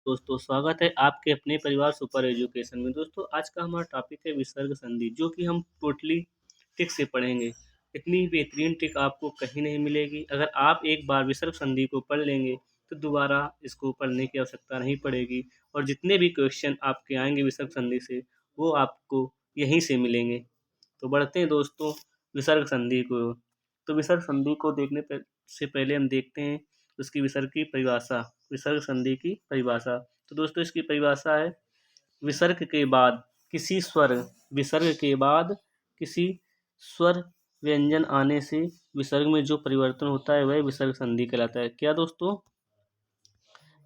दोस्तों स्वागत है आपके अपने परिवार सुपर एजुकेशन में। दोस्तों आज का हमारा टॉपिक है विसर्ग संधि, जो कि हम टोटली टिक से पढ़ेंगे। इतनी बेहतरीन टिक आपको कहीं नहीं मिलेगी। अगर आप एक बार विसर्ग संधि को पढ़ लेंगे तो दोबारा इसको पढ़ने की आवश्यकता नहीं पड़ेगी, और जितने भी क्वेश्चन आपके आएंगे विसर्ग संधि से वो आपको यहीं से मिलेंगे। तो बढ़ते हैं दोस्तों विसर्ग संधि को। तो विसर्ग संधि को से पहले हम देखते हैं उसकी विसर्ग की परिभाषा। विसर्ग संधि की परिभाषा, तो दोस्तों इसकी परिभाषा है विसर्ग के बाद किसी स्वर विसर्ग के बाद किसी स्वर व्यंजन आने से विसर्ग में जो परिवर्तन होता है वह विसर्ग संधि कहलाता है। क्या दोस्तों?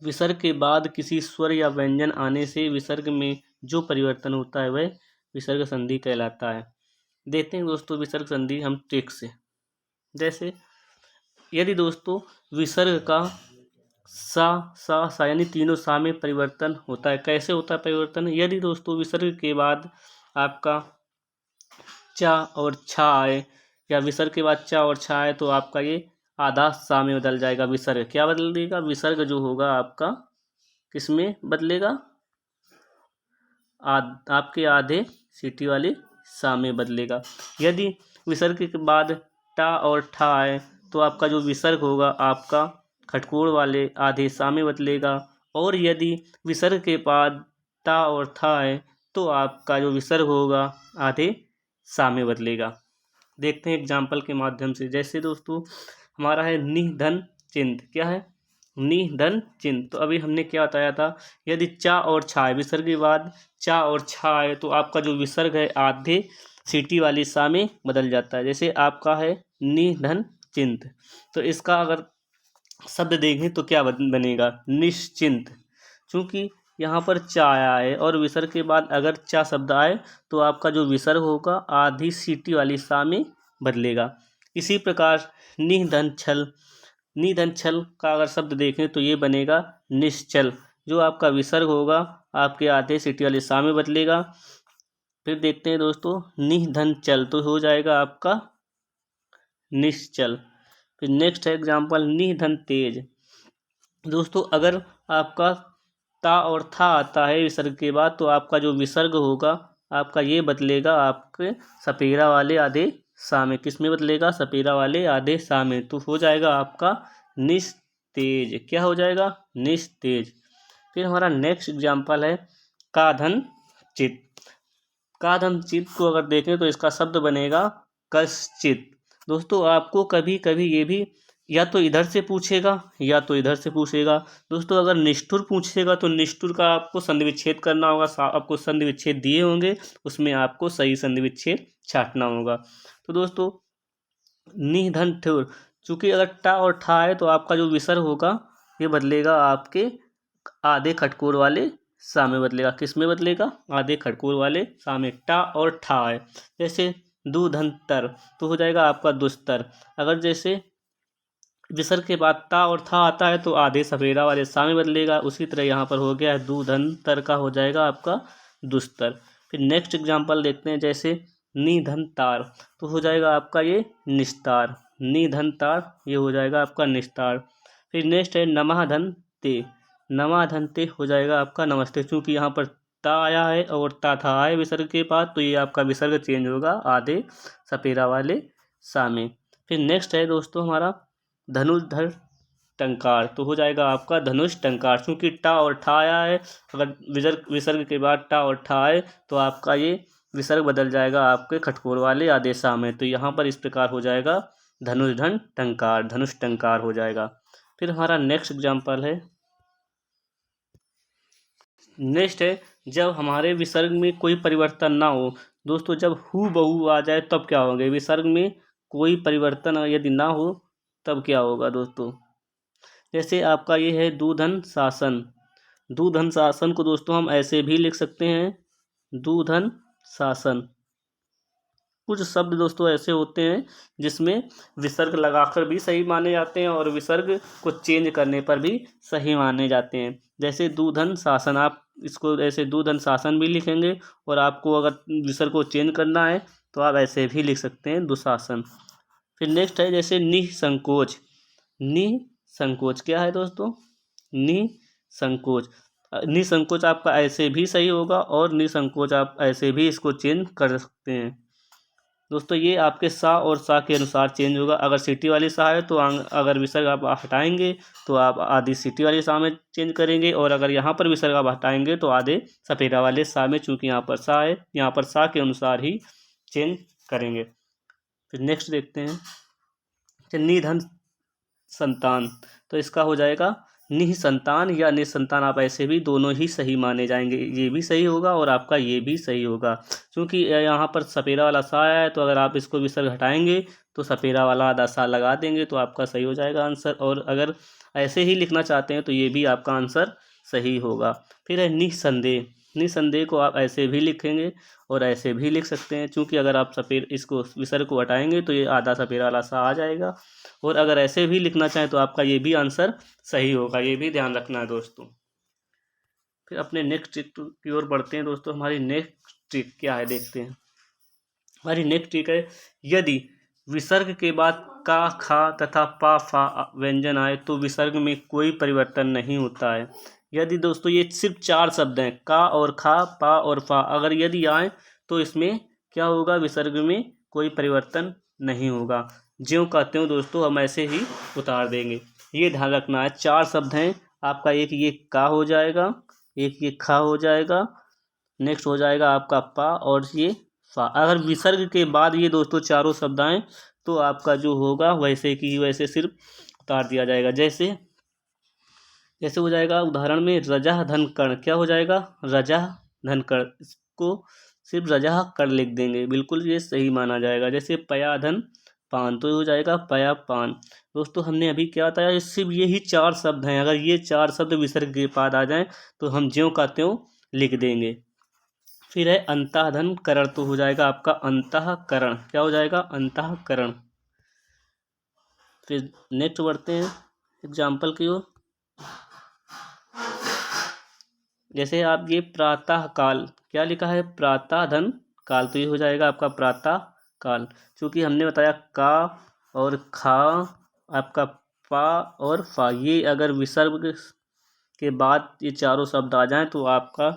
विसर्ग के बाद किसी स्वर या व्यंजन आने से विसर्ग में जो परिवर्तन होता है वह विसर्ग संधि कहलाता है। देखते हैं दोस्तों विसर्ग संधि हम टेक से। जैसे यदि दोस्तों विसर्ग का सा यानी तीनों सा में परिवर्तन होता है। कैसे होता है परिवर्तन? यदि दोस्तों विसर्ग के बाद आपका चा और छा आए, या विसर्ग के बाद चा और छा आए, तो आपका ये आधा सा में बदल जाएगा। विसर्ग क्या बदल देगा? विसर्ग जो होगा आपका किस में बदलेगा? आपके आधे सीटी वाले सा में बदलेगा। यदि विसर्ग के बाद टा और ठा आए तो आपका जो विसर्ग होगा आपका खटकोड़ वाले आधे सा में बदलेगा। और यदि विसर्ग के बाद टा और था आए तो आपका जो विसर्ग होगा आधे सा में बदलेगा। देखते हैं एग्जाम्पल के माध्यम से। जैसे दोस्तों हमारा है निह धन चिंत। क्या है? निह धन चिंत। तो अभी हमने क्या बताया था, यदि चा और छा है, विसर्ग के बाद चा और छा है तो आपका जो विसर्ग है आधे सीटी वाली सा में बदल जाता है। जैसे आपका है निह धन चिंत, तो इसका अगर शब्द देखें तो क्या बनेगा? निश्चिंत। चूंकि यहाँ पर चा आया है और विसर्ग के बाद अगर चा शब्द आए तो आपका जो विसर्ग होगा आधी सीटी वाली सा में बदलेगा। इसी प्रकार निधन छल, निधन छल का अगर शब्द देखें तो ये बनेगा निश्चल। जो आपका विसर्ग होगा आपके आधे सीटी वाली सा में बदलेगा। फिर देखते हैं दोस्तों निधन चल, तो हो जाएगा आपका निश्चल। फिर नेक्स्ट है एग्जाम्पल निधन तेज। दोस्तों अगर आपका ता और था आता है विसर्ग के बाद तो आपका जो विसर्ग होगा आपका ये बदलेगा आपके सपेरा वाले आधे सा में। किस में बदलेगा? सपेरा वाले आधे सा में। तो हो जाएगा आपका निस्तेज। क्या हो जाएगा? निस्तेज। फिर हमारा नेक्स्ट एग्जाम्पल है काधन चित। काधन चित को अगर देखें तो इसका शब्द बनेगा कश्चित। दोस्तों आपको कभी कभी ये भी या तो इधर से पूछेगा या तो इधर से पूछेगा। दोस्तों अगर निष्ठुर पूछेगा तो निष्ठुर का आपको संधि विच्छेद करना होगा। आपको संधि विच्छेद दिए होंगे, उसमें आपको सही संधि विच्छेद छाटना होगा। तो दोस्तों निधन ठुर, चूंकि अगर टा और ठा है तो आपका जो विसर्ग होगा ये बदलेगा आपके आधे खटकोर वाले सा में बदलेगा। किस में बदलेगा? आधे खटकोर वाले सा में। टा और ठा है। जैसे दूधंतर तो हो जाएगा आपका दुस्तर। अगर जैसे विसर्ग के बाद ता और था आता है तो आधे सफेदा वाले सा में बदलेगा। उसी तरह यहाँ पर हो गया है दूधंतर का हो जाएगा आपका दुस्तर। फिर नेक्स्ट एग्जाम्पल देखते हैं। जैसे निधन तार तो हो जाएगा आपका ये निस्तार। निधन तार ये हो जाएगा आपका निस्तार। फिर नेक्स्ट है नमाधन ते। नमाधन ते हो जाएगा आपका नमस्ते। चूंकि यहाँ पर ता आया है और ता था आए विसर्ग के बाद तो ये आपका विसर्ग चेंज होगा आधे सपेरा वाले सा में। फिर नेक्स्ट है दोस्तों हमारा धनुर्धर टंकार तो हो जाएगा आपका धनुष टंकार। चूंकि टा और ठा आया है, अगर विसर्ग के बाद टा और ठा आए तो आपका ये विसर्ग बदल जाएगा आपके खटकोर वाले आधे सा में। तो यहाँ पर इस प्रकार हो जाएगा धनुर्धन टंकार, धनुष टंकार हो जाएगा। फिर हमारा नेक्स्ट एग्जाम्पल है, नेक्स्ट है जब हमारे विसर्ग में कोई परिवर्तन ना हो। दोस्तों जब हु बहू आ जाए तब क्या होगा? विसर्ग में कोई परिवर्तन यदि ना हो तब क्या होगा दोस्तों? जैसे आपका ये है दूधन शासन। दूधन शासन को दोस्तों हम ऐसे भी लिख सकते हैं दूधन शासन। कुछ शब्द दोस्तों ऐसे होते हैं जिसमें विसर्ग लगाकर भी सही माने जाते हैं और विसर्ग को चेंज करने पर भी सही माने जाते हैं। जैसे दूधन शासन, आप इसको ऐसे दूधन शासन भी लिखेंगे, और आपको अगर विसर्ग को चेंज करना है तो आप ऐसे भी लिख सकते हैं दुशासन। फिर नेक्स्ट है जैसे निसंकोच। निसंकोच क्या है दोस्तों? निसंकोच। निसंकोच आपका ऐसे भी सही होगा और निसंकोच आप ऐसे भी इसको चेंज कर सकते हैं। दोस्तों ये आपके सा और सा के अनुसार चेंज होगा। अगर सिटी वाली सा है तो अगर विसर्ग आप हटाएंगे तो आप आधी सिटी वाली सा में चेंज करेंगे, और अगर यहाँ पर विसर्ग आप हटाएंगे तो आधे सपेरा वाले सा में, चूँकि यहाँ पर सा है, यहाँ पर सा के अनुसार ही चेंज करेंगे। फिर नेक्स्ट देखते हैं निधन संतान, तो इसका हो जाएगा निसंतान या निसंतान। आप ऐसे भी दोनों ही सही माने जाएंगे, ये भी सही होगा और आपका ये भी सही होगा। क्योंकि यहाँ पर सपेरा वाला सा आया है तो अगर आप इसको विसर्ग हटाएंगे तो सपेरा वाला आधा सा लगा देंगे तो आपका सही हो जाएगा आंसर। और अगर ऐसे ही लिखना चाहते हैं तो ये भी आपका आंसर सही होगा। फिर है निसंदेह। निसंदेह को आप ऐसे भी लिखेंगे और ऐसे भी लिख सकते हैं, क्योंकि अगर आप इसको विसर्ग को हटाएंगे तो ये आधा सपेरा वाला सा आ जाएगा। और अगर ऐसे भी लिखना चाहें तो आपका ये भी आंसर सही होगा, ये भी ध्यान रखना है दोस्तों। फिर अपने नेक्स्ट ट्रिक की ओर बढ़ते हैं दोस्तों। हमारी नेक्स्ट ट्रिक क्या है देखते हैं। हमारी नेक्स्ट ट्रिक है यदि विसर्ग के बाद का, खा तथा पा, फा व्यंजन आए तो विसर्ग में कोई परिवर्तन नहीं होता है। यदि दोस्तों ये सिर्फ 4 शब्द हैं, का और खा, पा और फा, अगर यदि आए तो इसमें क्या होगा, विसर्ग में कोई परिवर्तन नहीं होगा। ज्यों का त्यों दोस्तों हम ऐसे ही उतार देंगे, ये ध्यान रखना है। 4 शब्द हैं आपका, एक ये का हो जाएगा, एक ये खा हो जाएगा, नेक्स्ट हो जाएगा आपका पा और ये फा। अगर विसर्ग के बाद ये दोस्तों चारों शब्द आए तो आपका जो होगा वैसे की वैसे सिर्फ उतार दिया जाएगा। जैसे हो जाएगा उदाहरण में रजा धन कर्ण, क्या हो जाएगा, रजा धन कर्ण, इसको सिर्फ रजा कर्ण लिख देंगे, बिल्कुल ये सही माना जाएगा। जैसे पया धन पान, तो ये हो जाएगा पया पान। दोस्तों हमने अभी क्या बताया, सिर्फ यही 4 शब्द हैं, अगर ये 4 शब्द विसर्ग के बाद आ जाएं तो हम ज्यों का त्यों लिख देंगे। फिर है अंतःधन करण, तो हो जाएगा आपका अंतःकरण, क्या हो जाएगा, अंतःकरण। फिर नेक्स्ट बढ़ते हैं एग्जाम्पल की ओर। जैसे आप ये प्रातः काल, क्या लिखा है, प्रातः धन काल, तो ये हो जाएगा आपका प्रातः काल। चूँकि हमने बताया का और खा, आपका पा और फा, ये अगर विसर्ग के बाद ये चारों शब्द आ जाएं तो आपका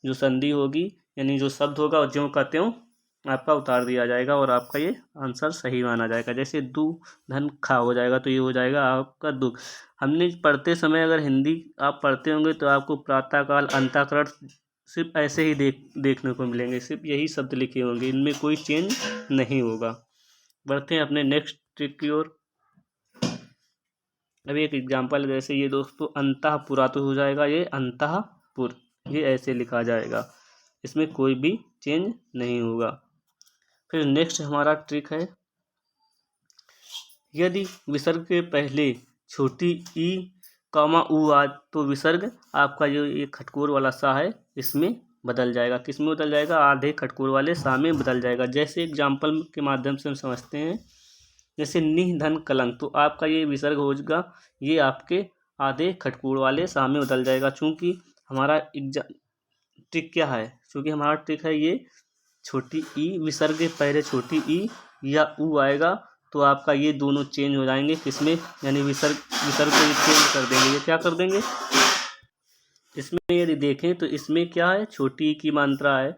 जो संधि होगी यानी जो शब्द होगा और ज्यों का त्यों आपका उतार दिया जाएगा और आपका ये आंसर सही माना जाएगा। जैसे दु धन खा हो जाएगा, तो ये हो जाएगा आपका दुख। हमने पढ़ते समय अगर हिंदी आप पढ़ते होंगे तो आपको प्रातःकाल, अंतःकरण सिर्फ ऐसे ही देखने को मिलेंगे, सिर्फ यही शब्द लिखे होंगे, इनमें कोई चेंज नहीं होगा। बढ़ते हैं अपने नेक्स्ट ट्रिक की ओर। अभी एक एग्जाम्पल, जैसे ये दोस्तों अंतःपुरा, तो हो जाएगा ये अंतःपुर, ये ऐसे लिखा जाएगा, इसमें कोई भी चेंज नहीं होगा। फिर नेक्स्ट हमारा ट्रिक है यदि विसर्ग के पहले छोटी ई कामा ऊ आ तो विसर्ग आपका जो ये खटकोर वाला सा है इसमें बदल जाएगा। किस में बदल जाएगा, आधे खटकोर वाले सा में बदल जाएगा। जैसे एग्जाम्पल के माध्यम से हम समझते हैं, जैसे निह धन कलंक, तो आपका ये विसर्ग हो जाएगा, ये आपके आधे खटकोर वाले सा में बदल जाएगा। चूँकि हमारा ट्रिक क्या है, चूँकि हमारा ट्रिक है ये छोटी ई, विसर्ग के पहले छोटी ई या ऊ आएगा तो आपका ये दोनों चेंज हो जाएंगे, किसमें, यानी विसर्ग को ये चेंज कर देंगे। ये क्या कर देंगे, इसमें यदि देखें तो इसमें क्या है, छोटी ई की मात्रा है,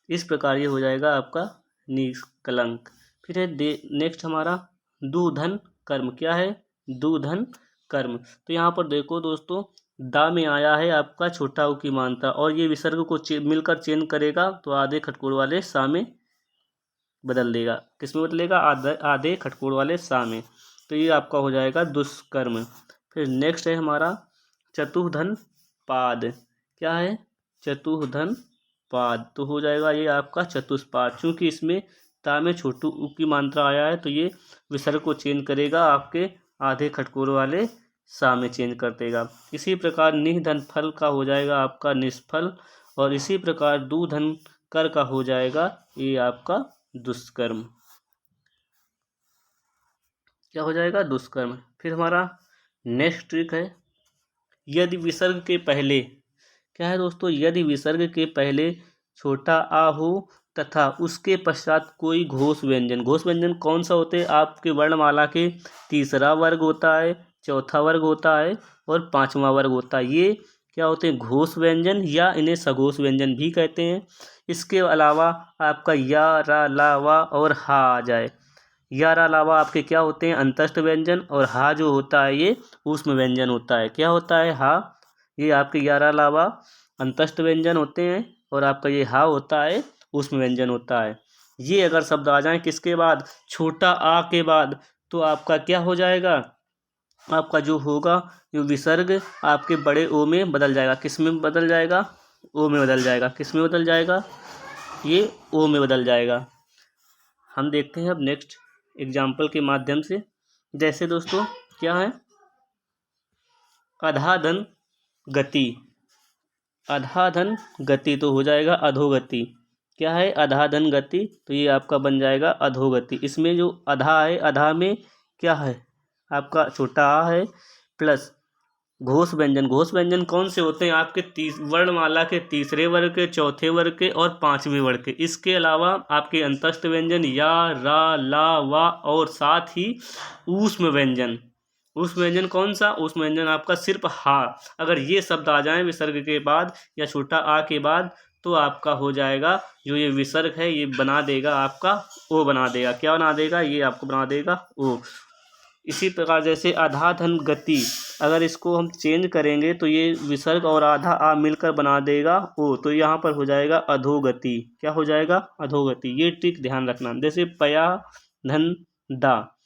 इस प्रकार ये हो जाएगा आपका निष्कलंक। फिर है नेक्स्ट हमारा दुधन कर्म, क्या है, दुधन कर्म। तो यहाँ पर देखो दोस्तों, दा में आया है आपका छोटा ऊ की मात्रा और ये विसर्ग को मिलकर चेंज करेगा तो आधे खटकोर वाले सा में बदल देगा। किस में बदलेगा, आधे खटकोर वाले सा में, तो ये आपका हो जाएगा दुष्कर्म। फिर नेक्स्ट है हमारा चतुर्धन पाद, क्या है, चतुर्धन पाद, तो हो जाएगा ये आपका चतुष्पाद। चूँकि इसमें ता में छोटू ऊ की मात्रा आया है तो ये विसर्ग को चेंज करेगा, आपके आधे खटकोर वाले सा में चेंज कर देगा। इसी प्रकार निह धन फल का हो जाएगा आपका निष्फल, और इसी प्रकार दू धन कर का हो जाएगा ये आपका दुष्कर्म, क्या हो जाएगा, दुष्कर्म। फिर हमारा नेक्स्ट ट्रिक है यदि विसर्ग के पहले, क्या है दोस्तों, यदि विसर्ग के पहले छोटा आ हो तथा उसके पश्चात कोई घोष व्यंजन, घोष व्यंजन कौन सा होते हैं, आपके वर्णमाला के तीसरा वर्ग होता है, चौथा वर्ग होता है और 5वां वर्ग होता है। ये क्या होते हैं, घोष व्यंजन या इन्हें सघोष व्यंजन भी कहते हैं। इसके अलावा आपका या, रा, ला, वा और हा आ जाए। या, रा, ला, वा आपके क्या होते हैं, अंतस्थ व्यंजन, और हा जो होता है ये ऊष्म व्यंजन होता है। क्या होता है, हा, ये आपके या, रा, ला, वा अंतस्थ व्यंजन होते हैं, और आपका ये हा होता है ऊष्म व्यंजन होता है। ये अगर शब्द आ जाएं किसके बाद, छोटा आ के बाद, तो आपका क्या हो जाएगा, आपका जो होगा जो विसर्ग आपके बड़े ओ में बदल जाएगा। किस में बदल जाएगा, ओ में बदल जाएगा। किस में बदल जाएगा, ये ओ में बदल जाएगा। हम देखते हैं अब नेक्स्ट एग्जाम्पल के माध्यम से। जैसे दोस्तों क्या है, अधाधन गति, अधाधन गति तो हो जाएगा अधोगति। क्या है, अधाधन गति, तो ये आपका बन जाएगा अधोगति। इसमें जो अधा है, अधा में क्या है, आपका छोटा आ है प्लस घोष व्यंजन। घोष व्यंजन कौन से होते हैं, आपके वर्णमाला के तीसरे वर्ग के, चौथे वर्ग के और पांचवें वर्ग के। इसके अलावा आपके अंतस्थ व्यंजन या, रा, ला, वा और साथ ही ऊष्म व्यंजन। ऊष्म व्यंजन कौन सा, ऊष्म व्यंजन आपका सिर्फ हा। अगर ये शब्द आ जाएं विसर्ग के बाद या छोटा आ के बाद, तो आपका हो जाएगा जो ये विसर्ग है ये बना देगा आपका ओ बना देगा। क्या बना देगा, ये आपको बना देगा ओ। इसी प्रकार जैसे अधाधन गति, अगर इसको हम चेंज करेंगे तो ये विसर्ग और आधा आ मिलकर बना देगा ओ, तो यहाँ पर हो जाएगा अधोगति। क्या हो जाएगा, अधोगति। ये ट्रिक ध्यान रखना। जैसे पया धन दा,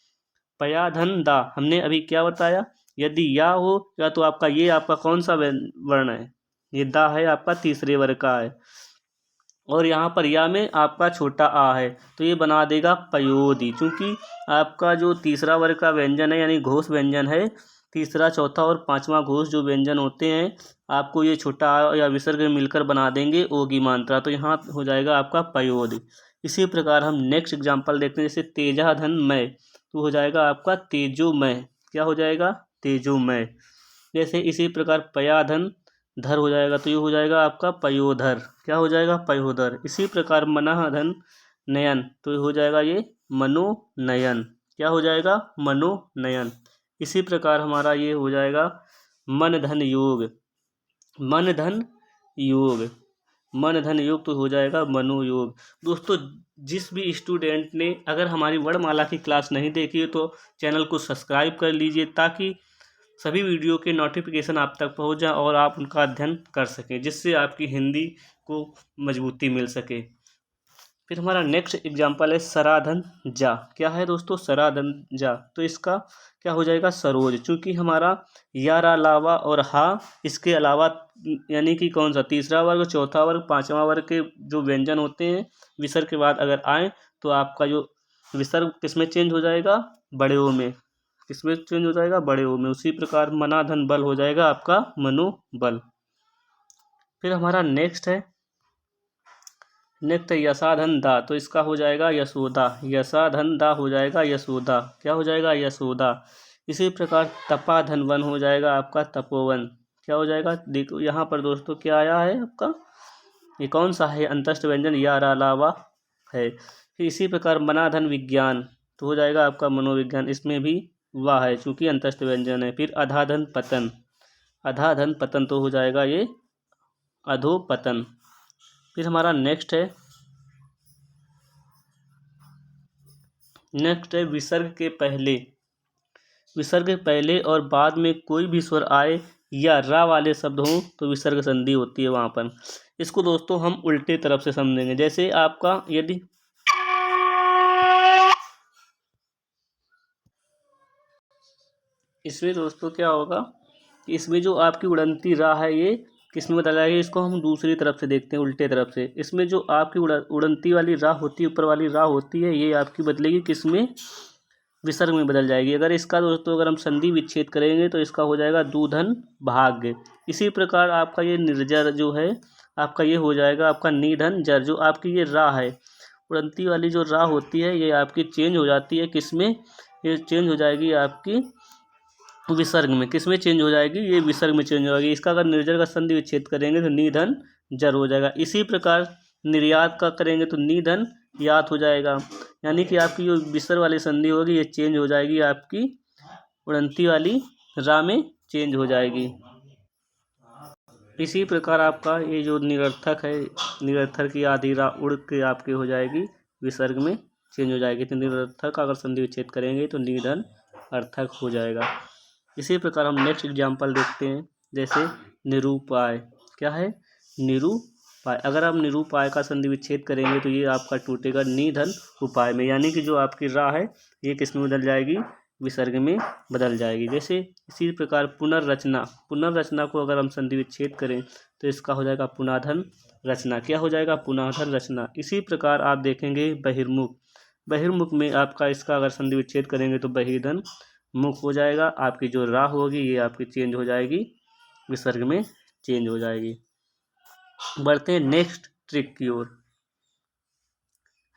पया धन दा हमने अभी क्या बताया, यदि या हो या तो आपका ये आपका कौन सा वर्ण है, ये दा है आपका तीसरे वर्ग का है, और यहाँ पर या में आपका छोटा आ है, तो ये बना देगा पयोदी। चूंकि आपका जो तीसरा वर्ग का व्यंजन है यानी घोष व्यंजन है, तीसरा, चौथा और पांचवा घोष जो व्यंजन होते हैं, आपको ये छोटा आ या विसर्ग मिलकर बना देंगे ओ की मात्रा, तो यहाँ हो जाएगा आपका पयोदी। इसी प्रकार हम नेक्स्ट एग्जाम्पल देखते हैं। जैसे तेजा धन मय, तो हो जाएगा आपका तेजोमय। क्या हो जाएगा, तेजोमय। जैसे इसी प्रकार पयाधन धर हो जाएगा, तो ये हो जाएगा आपका पयोधर। क्या हो जाएगा, पयोधर। इसी प्रकार मनाधन नयन, तो ये हो जाएगा ये मनोनयन। क्या हो जाएगा, मनोनयन। इसी प्रकार हमारा ये हो जाएगा मन धन योग, मन धन योग, मन धन योग, तो हो जाएगा मनोयोग। दोस्तों जिस भी स्टूडेंट ने अगर हमारी वर्णमाला की क्लास नहीं देखी है तो चैनल को सब्सक्राइब कर लीजिए, ताकि सभी वीडियो के नोटिफिकेशन आप तक पहुंच जाए और आप उनका अध्ययन कर सकें, जिससे आपकी हिंदी को मजबूती मिल सके। फिर हमारा नेक्स्ट एग्जाम्पल है सराधन जा। क्या है दोस्तों, सराधन जा, तो इसका क्या हो जाएगा, सरोज। चूंकि हमारा या, रा, लावा और हा, इसके अलावा यानी कि कौन सा, तीसरा वर्ग, चौथा वर्ग, पांचवा वर्ग के जो व्यंजन होते हैं विसर्ग के बाद अगर आए, तो आपका जो विसर्ग किसमें चेंज हो जाएगा, बड़े ओ में। किसमें चेंज हो जाएगा, बड़े ओ में। उसी प्रकार मनाधन बल हो जाएगा आपका मनोबल। फिर हमारा नेक्स्ट है यशाधन दा, तो इसका हो जाएगा यशोदा। यशाधन दा हो जाएगा यशोदा। क्या हो जाएगा, यशोदा। इसी प्रकार तपाधन वन हो जाएगा आपका तपोवन। क्या हो जाएगा, देखो यहाँ पर दोस्तों क्या आया है आपका, ये कौन सा है, अंतस्थ व्यंजन या, रा, ला, वा है। फिर इसी प्रकार मनाधन विज्ञान, तो हो जाएगा आपका मनोविज्ञान। इसमें भी वाह है चूंकि अंतस्थ व्यंजन है। फिर अधाधन पतन, अधाधन पतन, तो हो जाएगा ये अधोपतन। फिर हमारा नेक्स्ट है विसर्ग के पहले, विसर्ग के पहले और बाद में कोई भी स्वर आए या रा वाले शब्द हों तो विसर्ग संधि होती है वहाँ पर। इसको दोस्तों हम उल्टे तरफ से समझेंगे। जैसे आपका यदि इसमें दोस्तों क्या होगा, इसमें जो आपकी उड़नती रा है ये किसमें बदल जाएगी, इसको हम दूसरी तरफ से देखते हैं, उल्टे तरफ से। इसमें जो आपकी उड़नती वाली रा होती है, ऊपर वाली रा होती है, ये आपकी बदलेगी किसमें, विसर्ग में बदल जाएगी। अगर इसका दोस्तों अगर हम संधि विच्छेद करेंगे तो इसका हो जाएगा दूधन भाग्य। इसी प्रकार आपका ये निर्जर जो है आपका ये हो जाएगा आपका निधन जर। जो आपकी ये रा है, उड़नती वाली जो रा होती है, ये आपकी चेंज हो जाती है किसमें, ये चेंज हो जाएगी आपकी विसर्ग में। किस में चेंज हो जाएगी, ये विसर्ग में चेंज हो जाएगी। इसका अगर निर्जर का संधि विच्छेद करेंगे तो निधन जर हो जाएगा। इसी प्रकार निर्यात का करेंगे तो निधन यात हो जाएगा। यानी कि आपकी जो विसर्ग वाली संधि होगी ये चेंज हो जाएगी, आपकी उड़नती वाली रा में चेंज हो जाएगी। इसी प्रकार आपका ये जो निरर्थक है, निरर्थक की आधी रा उड़ के आपकी हो जाएगी विसर्ग में चेंज हो जाएगी। तो निरर्थक का अगर संधि विच्छेद करेंगे तो निधन अर्थक हो जाएगा। इसी प्रकार हम नेक्स्ट एग्जाम्पल देखते हैं, जैसे निरूपाय। क्या है? निरूपाय। अगर आप निरूपाय का संधि विच्छेद करेंगे तो ये आपका टूटेगा निधन उपाय में, यानी कि जो आपकी रा है ये किस में बदल जाएगी? विसर्ग में बदल जाएगी। जैसे इसी प्रकार पुनर्रचना, पुनर्रचना को अगर हम संधि विच्छेद करें तो इसका हो जाएगा पुनाधन रचना। क्या हो जाएगा? पुनाधन रचना। इसी प्रकार आप देखेंगे बहिर्मुख, बहिर्मुख में आपका इसका अगर संधि विच्छेद करेंगे तो बहिर्धन मुख हो जाएगा। आपकी जो रा होगी ये आपकी चेंज हो जाएगी, विसर्ग में चेंज हो जाएगी। बढ़ते हैं नेक्स्ट ट्रिक की ओर।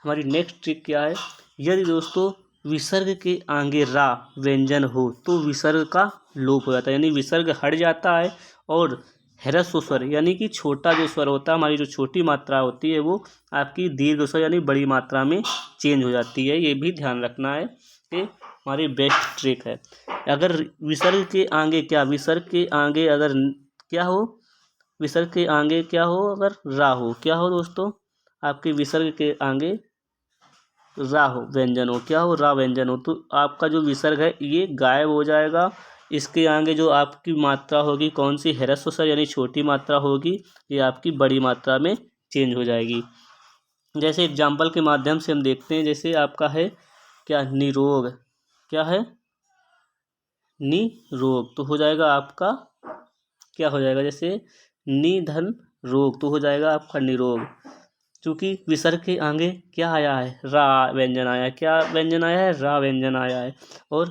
हमारी नेक्स्ट ट्रिक क्या है? यदि दोस्तों विसर्ग के आगे रा व्यंजन हो तो विसर्ग का लोप हो जाता है, यानी विसर्ग हट जाता है और ह्रस्व स्वर यानी कि छोटा जो स्वर होता है, हमारी जो छोटी मात्रा होती है वो आपकी दीर्घ स्वर यानी बड़ी मात्रा में चेंज हो जाती है। ये भी ध्यान रखना है कि हमारी बेस्ट ट्रिक है। अगर विसर्ग के आगे क्या, विसर्ग के आगे अगर क्या हो, विसर्ग के आगे क्या हो? अगर रा हो, क्या हो दोस्तों? आपके विसर्ग के आगे रा हो, व्यंजन हो, क्या हो? रा व्यंजन हो, तो आपका जो विसर्ग है ये गायब हो जाएगा। इसके आगे जो आपकी मात्रा होगी कौन सी? ह्रस्व स्वर यानी छोटी मात्रा होगी, ये आपकी बड़ी मात्रा में चेंज हो जाएगी। जैसे एग्जाम्पल के माध्यम से हम देखते हैं, जैसे आपका है क्या? निरोग। क्या है? निरोग। तो हो जाएगा आपका क्या हो जाएगा? जैसे निधन रोग, तो हो जाएगा आपका निरोग। चूँकि विसर्ग के आगे क्या आया है? रा व्यंजन आया है। क्या व्यंजन आया है? रा व्यंजन आया है। और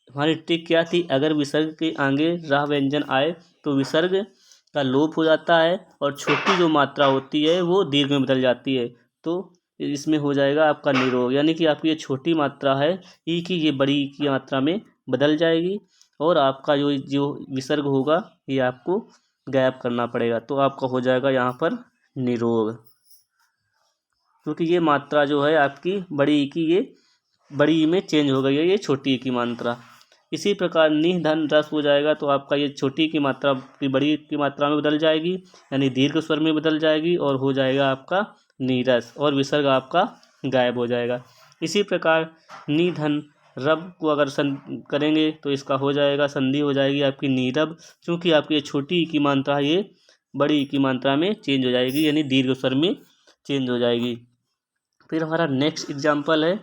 हमारी ट्रिक क्या थी? अगर विसर्ग के आगे रा व्यंजन आए तो विसर्ग का लोप हो जाता है और छोटी जो मात्रा होती है वो दीर्घ में बदल जाती है। तो इसमें हो जाएगा आपका निरोग, यानी कि आपकी ये छोटी मात्रा है ई की ये बड़ी की मात्रा में बदल जाएगी और आपका जो विसर्ग होगा ये आपको गायब करना पड़ेगा। तो आपका हो जाएगा यहाँ पर निरोग, क्योंकि ये मात्रा जो है आपकी बड़ी की ये बड़ी में चेंज हो गई है, ये छोटी की मात्रा। इसी प्रकार निधन रस हो जाएगा तो आपका ये छोटी की मात्रा की बड़ी की मात्रा में बदल जाएगी, यानी दीर्घ स्वर में बदल जाएगी और हो जाएगा आपका नीरस और विसर्ग आपका गायब हो जाएगा। इसी प्रकार निधन रब को अगर करेंगे तो इसका हो जाएगा संधि हो जाएगी आपकी नीरब, क्योंकि आपकी ये छोटी की मात्रा ये बड़ी की मात्रा में चेंज हो जाएगी, यानी दीर्घ स्वर में चेंज हो जाएगी। फिर हमारा नेक्स्ट एग्जाम्पल है,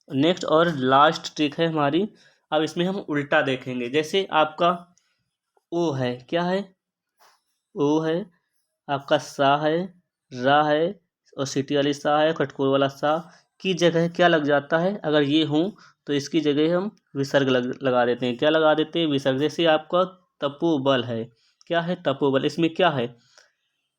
नेक्स्ट और लास्ट ट्रिक है हमारी। अब इसमें हम उल्टा देखेंगे। जैसे आपका ओ है, क्या है? ओ है, आपका सा है, रा है और सीटी वाली सा है, खटकोर वाला सा की जगह क्या लग जाता है? अगर ये हों तो इसकी जगह हम विसर्ग लगा देते हैं। क्या लगा देते हैं? विसर्ग। जैसे आपका तपोबल है, क्या है? तपोबल। इसमें क्या है?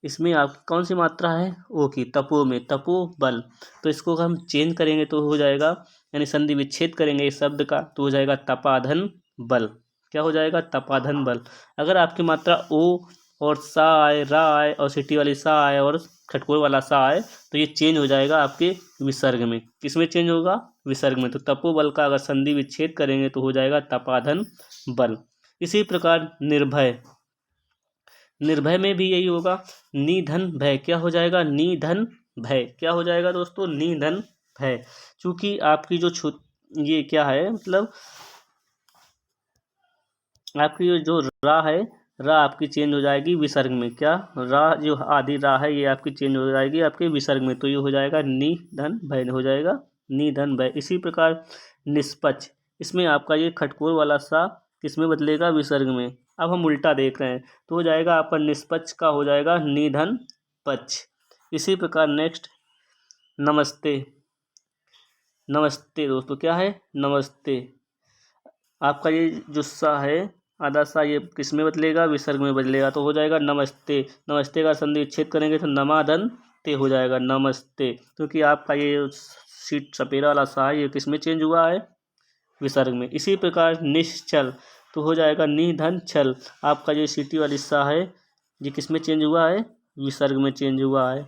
इसमें आपकी कौन सी मात्रा है? ओ की, तपो में, तपो बल। तो इसको हम चेंज करेंगे तो हो जाएगा, यानी संधि विच्छेद करेंगे इस शब्द का तो हो जाएगा तपाधन बल। क्या हो जाएगा? तपाधन बल। अगर आपकी मात्रा ओ और सा आए, रा आए और सिटी वाली सा आए और खटकोर वाला सा आए तो ये चेंज हो जाएगा आपके विसर्ग में। किसमें चेंज होगा? विसर्ग में। तो तपो बल का अगर संधि विच्छेद करेंगे तो हो जाएगा तपाधन बल। इसी प्रकार निर्भय, निर्भय में भी यही होगा, निधन भय। क्या हो जाएगा? निधन भय। क्या हो जाएगा दोस्तों? निधन भय। चूंकि आपकी जो ये क्या है, मतलब आपकी जो रा है, रा आपकी चेंज हो जाएगी विसर्ग में। क्या? रा जो आधी रा है ये आपकी चेंज हो जाएगी आपके विसर्ग में, तो ये हो जाएगा निधन भय, हो जाएगा निधन भय। इसी प्रकार निष्पक्ष, इसमें आपका ये खटकोर वाला सा किसमें बदलेगा? विसर्ग में। अब हम उल्टा देख रहे हैं तो हो जाएगा आपका निष्पक्ष का हो जाएगा निधन पक्ष। इसी प्रकार नेक्स्ट नमस्ते, नमस्ते दोस्तों, क्या है? नमस्ते। आपका ये जो सा है आधा सा ये किस में बदलेगा? विसर्ग में बदलेगा, तो हो जाएगा नमस्ते। नमस्ते का संधि विच्छेद करेंगे तो नमादन ते हो जाएगा नमस्ते, क्योंकि आपका ये सीट सपेरा वाला सा है ये किस में चेंज हुआ है? विसर्ग में। इसी प्रकार निश्चल, तो हो जाएगा निधन छल। आपका जो सीटी वाली सा है ये किस में चेंज हुआ है? विसर्ग में चेंज हुआ है।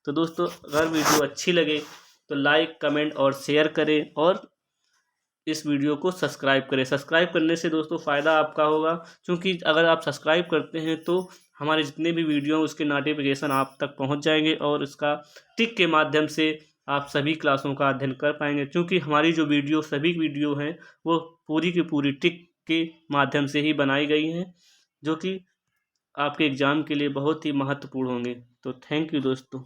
तो दोस्तों अगर वीडियो अच्छी लगे तो लाइक, कमेंट और शेयर करें और इस वीडियो को सब्सक्राइब करें। सब्सक्राइब करने से दोस्तों फ़ायदा आपका होगा, क्योंकि अगर आप सब्सक्राइब करते हैं तो हमारे जितने भी वीडियो हैं उसके नोटिफिकेशन आप तक पहुंच जाएंगे और इसका टिक के माध्यम से आप सभी क्लासों का अध्ययन कर पाएंगे, क्योंकि हमारी जो सभी वीडियो हैं वो पूरी की पूरी टिक के माध्यम से ही बनाई गई हैं, जो कि आपके एग्ज़ाम के लिए बहुत ही महत्वपूर्ण होंगे। तो थैंक यू दोस्तों।